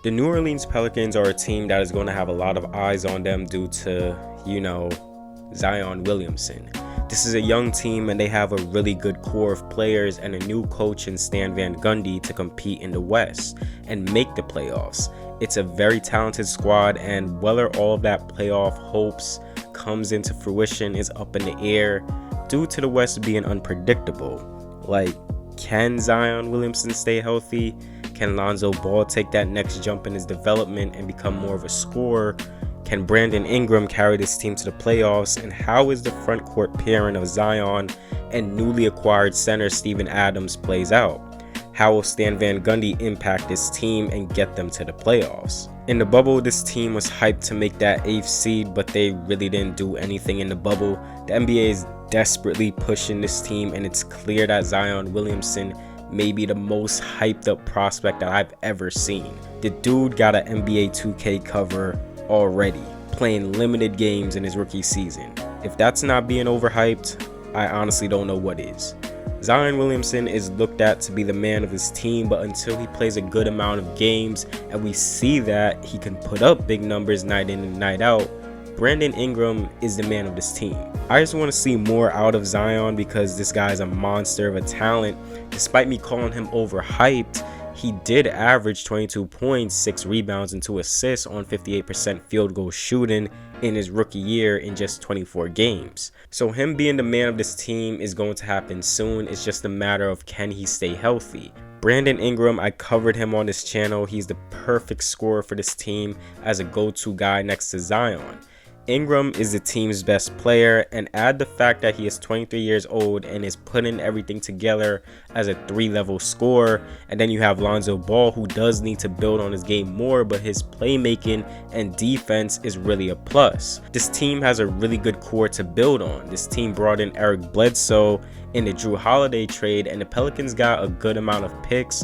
The New Orleans Pelicans are a team that is going to have a lot of eyes on them due to, Zion Williamson. This is a young team and they have a really good core of players and a new coach in Stan Van Gundy to compete in the West and make the playoffs. It's a very talented squad, and whether all of that playoff hopes comes into fruition is up in the air due to the West being unpredictable. Like, can Zion Williamson stay healthy? Can Lonzo Ball take that next jump in his development and become more of a scorer? Can Brandon Ingram carry this team to the playoffs? And how is the front court pairing of Zion and newly acquired center Steven Adams plays out? How will Stan Van Gundy impact this team and get them to the playoffs? In the bubble, this team was hyped to make that 8th seed, but they really didn't do anything in the bubble. The NBA is desperately pushing this team, and it's clear that Zion Williamson may be the most hyped up prospect that I've ever seen. The dude got an NBA 2K cover already, playing limited games in his rookie season. If that's not being overhyped, I honestly don't know what is. Zion Williamson is looked at to be the man of his team, but until he plays a good amount of games and we see that he can put up big numbers night in and night out, Brandon Ingram is the man of this team. I just want to see more out of Zion because this guy is a monster of a talent. Despite me calling him overhyped, he did average 22 points, 6 rebounds, and 2 assists on 58% field goal shooting in his rookie year in just 24 games. So him being the man of this team is going to happen soon. It's just a matter of can he stay healthy. Brandon Ingram, I covered him on this channel. He's the perfect scorer for this team as a go-to guy next to Zion. Ingram is the team's best player, and add the fact that he is 23 years old and is putting everything together as a 3-level scorer, and then you have Lonzo Ball, who does need to build on his game more, but his playmaking and defense is really a plus. This team has a really good core to build on. This team brought in Eric Bledsoe in the Jrue Holiday trade, and the Pelicans got a good amount of picks,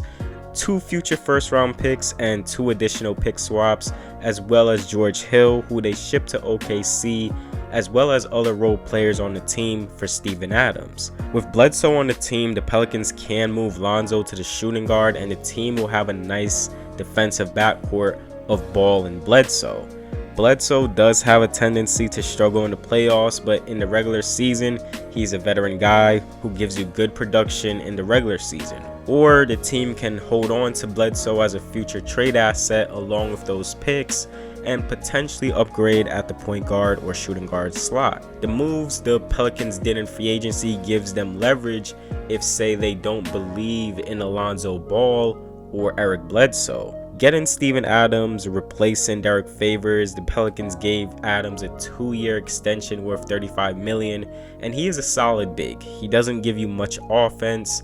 2 future first-round picks and 2 additional pick swaps, as well as George Hill, who they shipped to OKC, as well as other role players on the team for Steven Adams. With Bledsoe on the team, the Pelicans can move Lonzo to the shooting guard, and the team will have a nice defensive backcourt of Ball and Bledsoe. Bledsoe does have a tendency to struggle in the playoffs, but in the regular season, he's a veteran guy who gives you good production in the regular season. Or the team can hold on to Bledsoe as a future trade asset along with those picks and potentially upgrade at the point guard or shooting guard slot. The moves the Pelicans did in free agency gives them leverage if, say, they don't believe in Lonzo Ball or Eric Bledsoe. Getting Steven Adams, replacing Derek Favors, the Pelicans gave Adams a 2-year extension worth $35 million, and he is a solid big. He doesn't give you much offense.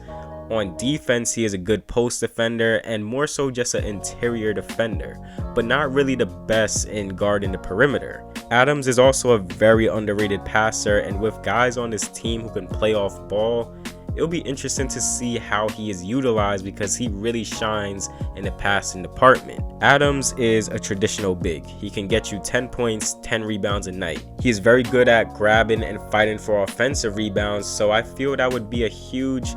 On defense, he is a good post defender and more so just an interior defender, but not really the best in guarding the perimeter. Adams is also a very underrated passer, and with guys on this team who can play off ball, it'll be interesting to see how he is utilized because he really shines in the passing department. Adams is a traditional big. He can get you 10 points, 10 rebounds a night. He is very good at grabbing and fighting for offensive rebounds, so I feel that would be a huge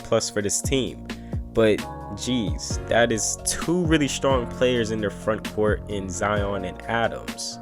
plus for this team. But geez, that is 2 really strong players in their front court in Zion and Adams.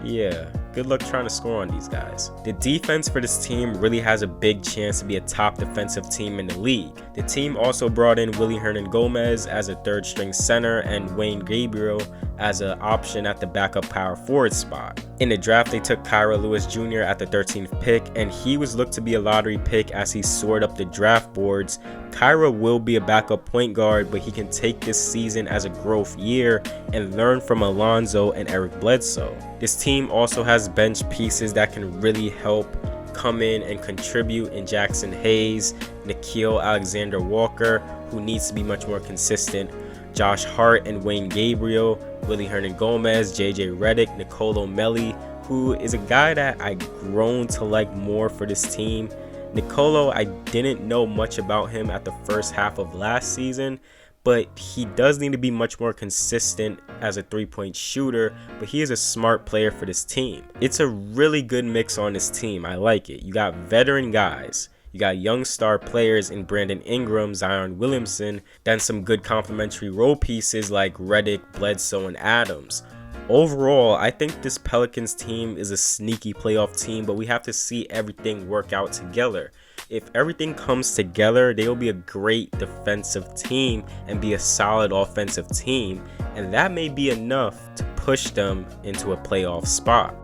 Yeah, good luck trying to score on these guys. The defense for this team really has a big chance to be a top defensive team in the league. The team also brought in Willie Hernan-Gomez as a 3rd string center and Wayne Gabriel as an option at the backup power forward spot. In the draft, they took Kira Lewis Jr. at the 13th pick, and he was looked to be a lottery pick as he soared up the draft boards. Kira will be a backup point guard, but he can take this season as a growth year and learn from Alonzo and Eric Bledsoe. This team also has bench pieces that can really help come in and contribute in Jackson Hayes, Nickeil Alexander-Walker, who needs to be much more consistent, Josh Hart and Wayne Gabriel, Willie Hernan-Gomez, JJ Redick, Nicolo Melli, who is a guy that I've grown to like more for this team. Nicolo, I didn't know much about him at the first half of last season, but he does need to be much more consistent as a 3-point shooter, but he is a smart player for this team. It's a really good mix on this team. I like it. You got veteran guys. You got young star players in Brandon Ingram, Zion Williamson, then some good complementary role pieces like Redick, Bledsoe, and Adams. Overall, I think this Pelicans team is a sneaky playoff team, but we have to see everything work out together. If everything comes together, they will be a great defensive team and be a solid offensive team, and that may be enough to push them into a playoff spot.